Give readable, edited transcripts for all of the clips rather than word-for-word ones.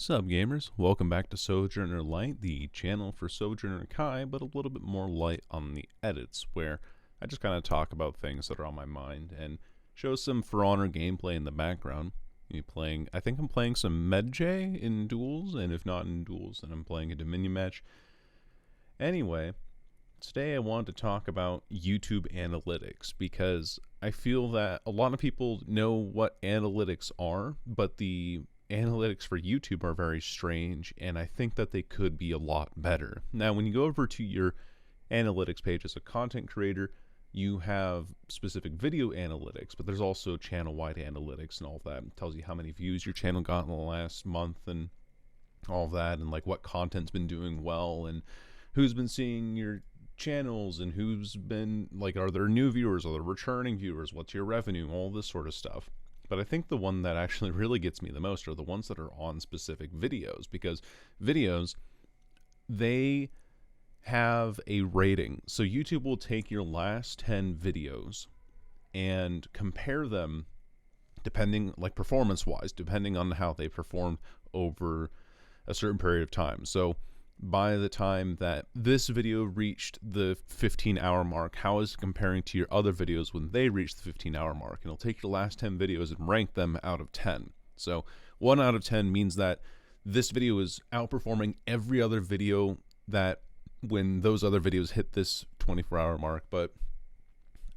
Sup gamers, welcome back to SojournerLITE, the channel for Sojourner Kai, but a little bit more light on the edits, where I just kind of talk about things that are on my mind and show some For Honor gameplay in the background. I think I'm playing some Medjay in duels, and if not in duels, then I'm playing a Dominion match. Anyway, today I wanted to talk about YouTube analytics, because I feel that a lot of people know what analytics are, but the analytics for YouTube are very strange, and I think that they could be a lot better. Now, when you go over to your analytics page as a content creator, you have specific video analytics, but there's also channel-wide analytics and all of that. It tells you how many views your channel got in the last month and all of that, and like what content's been doing well and who's been seeing your channels and who's been, like, are there new viewers, are there returning viewers, what's your revenue, all this sort of stuff. But I think the one that actually really gets me the most are the ones that are on specific videos, because videos, they have a rating. So YouTube will take your last 10 videos and compare them depending, like performance-wise, depending on how they performed over a certain period of time. So by the time that this video reached the 15-hour mark, how is it comparing to your other videos when they reach the 15-hour mark? And it'll take your last 10 videos and rank them out of 10. So 1 out of 10 means that this video is outperforming every other video that when those other videos hit this 24-hour mark. But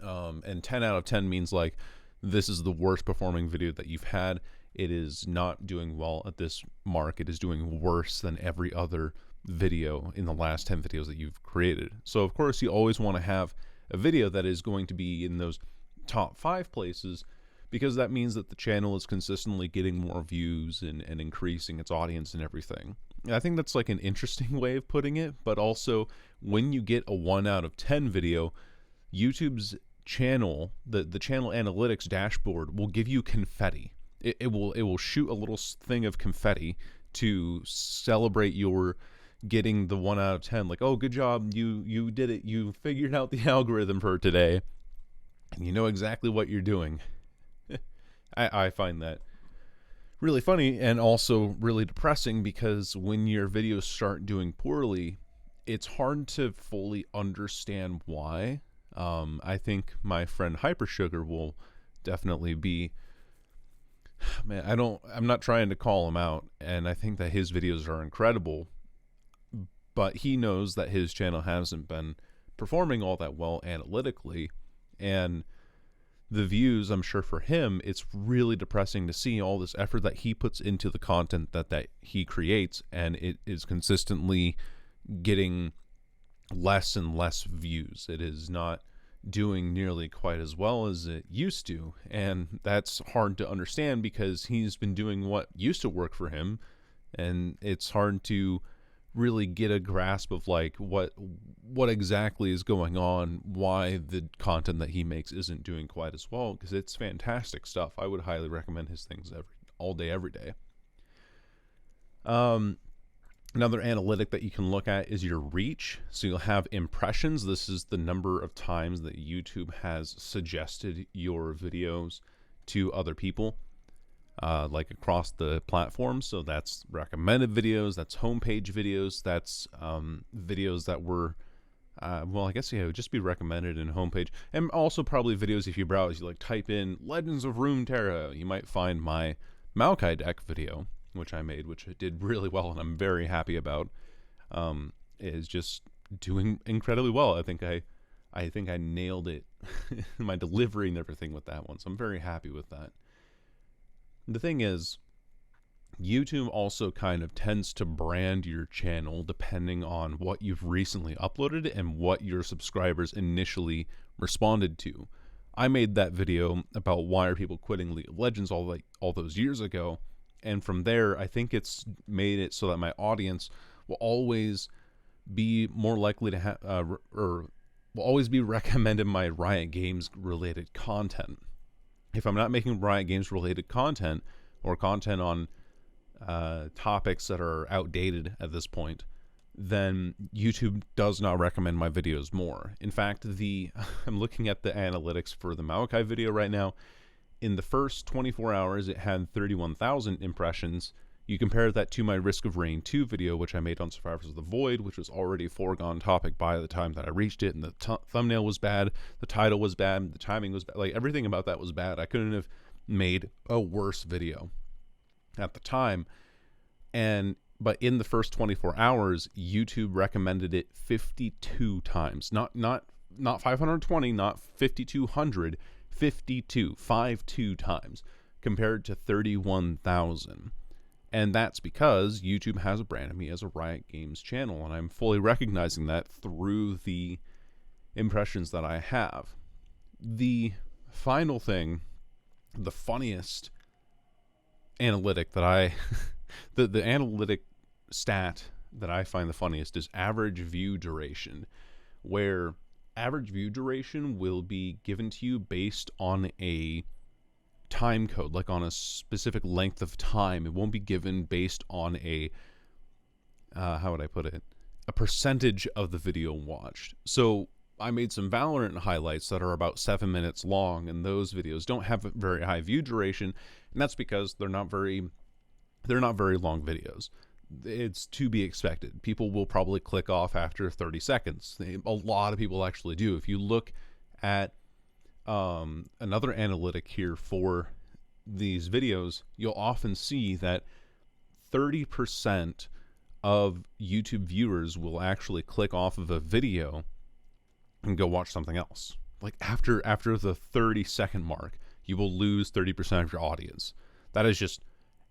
and 10 out of 10 means like this is the worst performing video that you've had. It is not doing well at this mark. It is doing worse than every other video in the last 10 videos that you've created. So of course you always want to have a video that is going to be in those top 5 places, because that means that the channel is consistently getting more views and increasing its audience and everything. And I think that's like an interesting way of putting it, but also when you get a 1 out of 10 video, YouTube's channel, the channel analytics dashboard will give you confetti. It will shoot a little thing of confetti to celebrate your getting the 1 out of 10, like, oh, good job, you did it, you figured out the algorithm for today, and you know exactly what you're doing. I find that really funny and also really depressing, because when your videos start doing poorly, it's hard to fully understand why. I think my friend Hypersugar will definitely be, man, I'm not trying to call him out, and I think that his videos are incredible, but he knows that his channel hasn't been performing all that well analytically, and the views, I'm sure for him, it's really depressing to see all this effort that he puts into the content that he creates, and it is consistently getting less and less views. It is not doing nearly quite as well as it used to, and that's hard to understand because he's been doing what used to work for him, and it's hard to really get a grasp of like what exactly is going on, why the content that he makes isn't doing quite as well, because it's fantastic stuff. I would highly recommend his things all day, every day. Another analytic that you can look at is your reach. So you'll have impressions. This is the number of times that YouTube has suggested your videos to other people, like across the platform. So that's recommended videos, that's homepage videos, that's videos that were, well, I guess, yeah, it would just be recommended in homepage. And also probably videos, if you browse, you like type in Legends of Runeterra, you might find my Maokai deck video, which I made, which did really well, and I'm very happy about. Is just doing incredibly well. I think I nailed it, my delivery and everything with that one. So I'm very happy with that. The thing is, YouTube also kind of tends to brand your channel depending on what you've recently uploaded and what your subscribers initially responded to. I made that video about why are people quitting League of Legends all those years ago. And from there, I think it's made it so that my audience will always be more likely to have, or will always be recommended my Riot Games related content. If I'm not making Riot Games related content, or content on topics that are outdated at this point, then YouTube does not recommend my videos more. In fact, I'm looking at the analytics for the Maokai video right now. In the first 24 hours, it had 31,000 impressions. You compare that to my Risk of Rain 2 video, which I made on Survivors of the Void, which was already a foregone topic by the time that I reached it, and the thumbnail was bad, the title was bad, the timing was bad, like everything about that was bad. I couldn't have made a worse video at the time. But in the first 24 hours, YouTube recommended it 52 times. Not 520, not 5,200, 52 times, compared to 31,000. And that's because YouTube has branded me as a Riot Games channel, and I'm fully recognizing that through the impressions that I have. The final thing, the funniest analytic that I, the analytic stat that I find the funniest is average view duration, where average view duration will be given to you based on a time code, like on a specific length of time. It won't be given based on a how would I put it, a percentage of the video watched. So I made some Valorant highlights that are about 7 minutes long, and those videos don't have a very high view duration, and that's because they're not very long videos. It's to be expected. People will probably click off after 30 seconds. A lot of people actually do. If you look at another analytic here for these videos, you'll often see that 30% of YouTube viewers will actually click off of a video and go watch something else. Like after the 30-second mark, you will lose 30% of your audience. That is just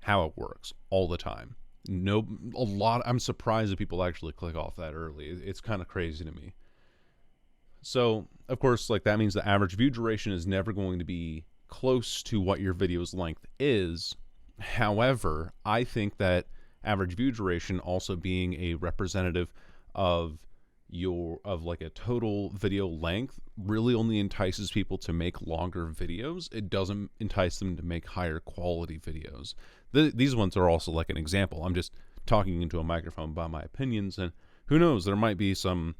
how it works all the time. I'm surprised that people actually click off that early. It's kind of crazy to me. So, of course, like that means the average view duration is never going to be close to what your video's length is. However, I think that average view duration also being a representative of like a total video length really only entices people to make longer videos. It doesn't entice them to make higher quality videos. These ones are also like an example. I'm just talking into a microphone about my opinions, and who knows, there might be some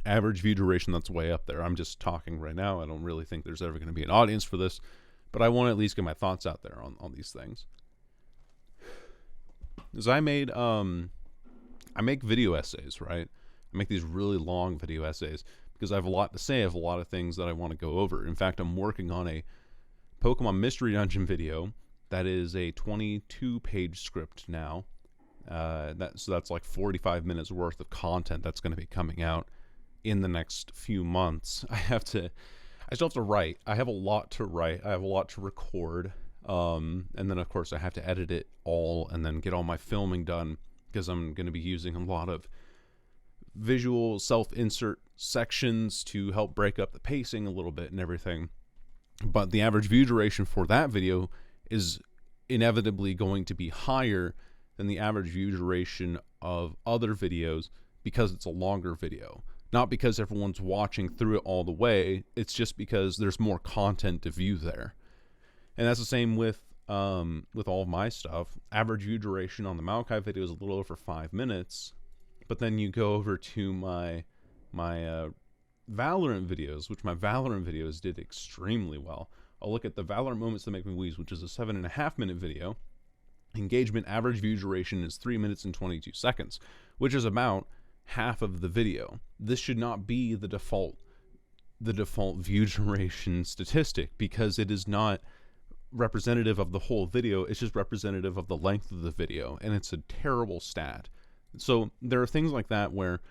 average view duration that's way up there. I'm just talking right now. I don't really think there's ever going to be an audience for this, but I want to at least get my thoughts out there on these things. As I make video essays, right? I make these really long video essays because I have a lot to say. I have a lot of things that I want to go over. In fact, I'm working on a Pokemon Mystery Dungeon video that is a 22-page script now. So that's like 45 minutes worth of content that's going to be coming out in the next few months. I still have to write. I have a lot to write. I have a lot to record. And then, of course, I have to edit it all and then get all my filming done because I'm going to be using a lot of visual self-insert sections to help break up the pacing a little bit and everything. But the average view duration for that video is inevitably going to be higher than the average view duration of other videos because it's a longer video. Not because everyone's watching through it all the way, it's just because there's more content to view there. And that's the same with all of my stuff. Average view duration on the Maokai video is a little over 5 minutes, but then you go over to my Valorant videos, which my Valorant videos did extremely well. I'll look at the Valorant Moments That Make Me Wheeze, which is a 7.5 minute video. Engagement average view duration is 3 minutes and 22 seconds, which is about half of the video. This should not be the default view duration statistic because it is not representative of the whole video. It's just representative of the length of the video, and it's a terrible stat. So there are things like that where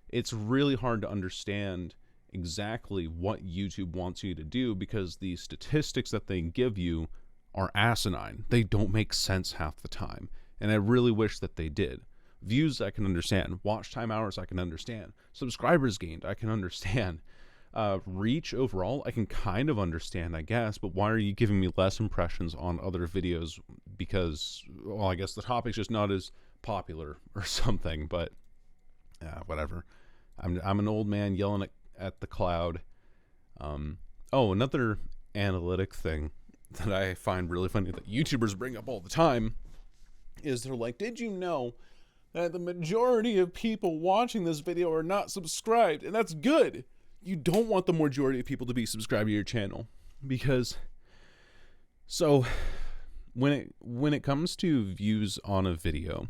it's really hard to understand exactly what YouTube wants you to do because the statistics that they give you are asinine. They don't make sense half the time, and I really wish that they did. Views I can understand, watch time hours I can understand, subscribers gained I can understand, reach overall I can kind of understand, I guess, but why are you giving me less impressions on other videos? Because, well, I guess the topic's just not as popular or something, but whatever. I'm an old man yelling at the cloud. Another analytic thing that I find really funny that YouTubers bring up all the time is they're like, did you know that the majority of people watching this video are not subscribed? And that's good. You don't want the majority of people to be subscribed to your channel because, so when it comes to views on a video,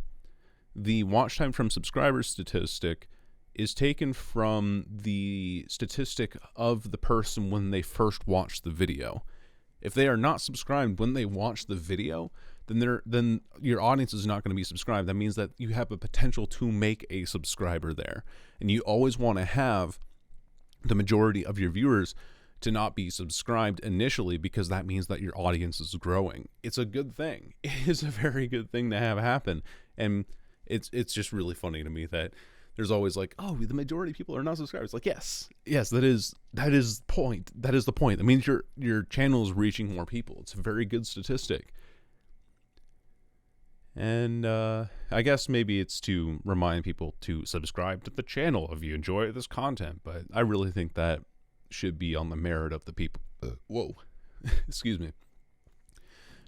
the watch time from subscriber statistic is taken from the statistic of the person when they first watched the video. If they are not subscribed when they watch the video, then your audience is not going to be subscribed. That means that you have a potential to make a subscriber there. And you always want to have the majority of your viewers to not be subscribed initially, because that means that your audience is growing. It's a good thing. It is a very good thing to have happen. And it's just really funny to me that there's always like, oh, the majority of people are not subscribed. It's like, yes, that is the point. That is the point. That means your channel is reaching more people. It's a very good statistic. And I guess maybe it's to remind people to subscribe to the channel if you enjoy this content. But I really think that should be on the merit of the people. Excuse me.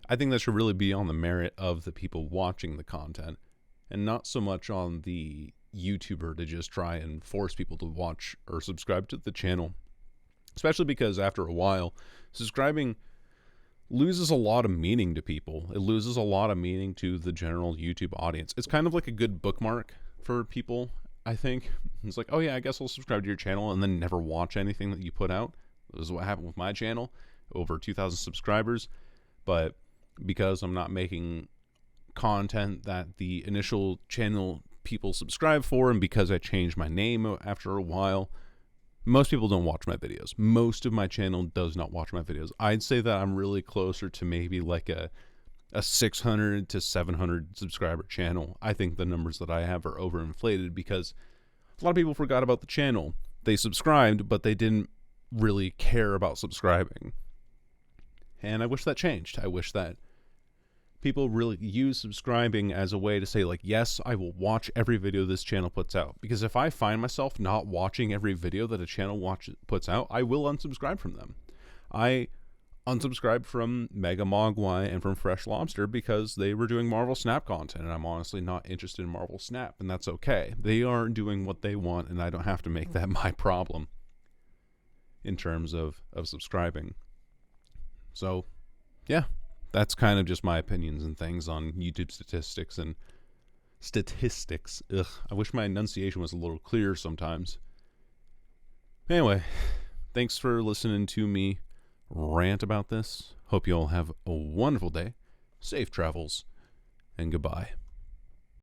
I think that should really be on the merit of the people watching the content, and not so much on the YouTuber to just try and force people to watch or subscribe to the channel. Especially because after a while, subscribing loses a lot of meaning to people. It loses a lot of meaning to the general YouTube audience. It's kind of like a good bookmark for people, I think. It's like, oh yeah, I guess I'll subscribe to your channel and then never watch anything that you put out. This is what happened with my channel, over 2,000 subscribers. But because I'm not making content that the initial channel people subscribe for, and because I changed my name after a while, most people don't watch my videos. Most of my channel does not watch my videos. I'd say that I'm really closer to maybe like a 600 to 700 subscriber channel. I think the numbers that I have are overinflated because a lot of people forgot about the channel. They subscribed, but they didn't really care about subscribing. And I wish that changed. I wish that people really use subscribing as a way to say, like, yes, I will watch every video this channel puts out. Because if I find myself not watching every video that a channel puts out, I will unsubscribe from them. I unsubscribed from Mega Mogwai and from Fresh Lobster because they were doing Marvel Snap content, and I'm honestly not interested in Marvel Snap, and that's okay. They are doing what they want, and I don't have to make that my problem in terms of subscribing. So, yeah. That's kind of just my opinions and things on YouTube statistics and statistics. Ugh, I wish my enunciation was a little clearer sometimes. Anyway, thanks for listening to me rant about this. Hope you all have a wonderful day, safe travels, and goodbye.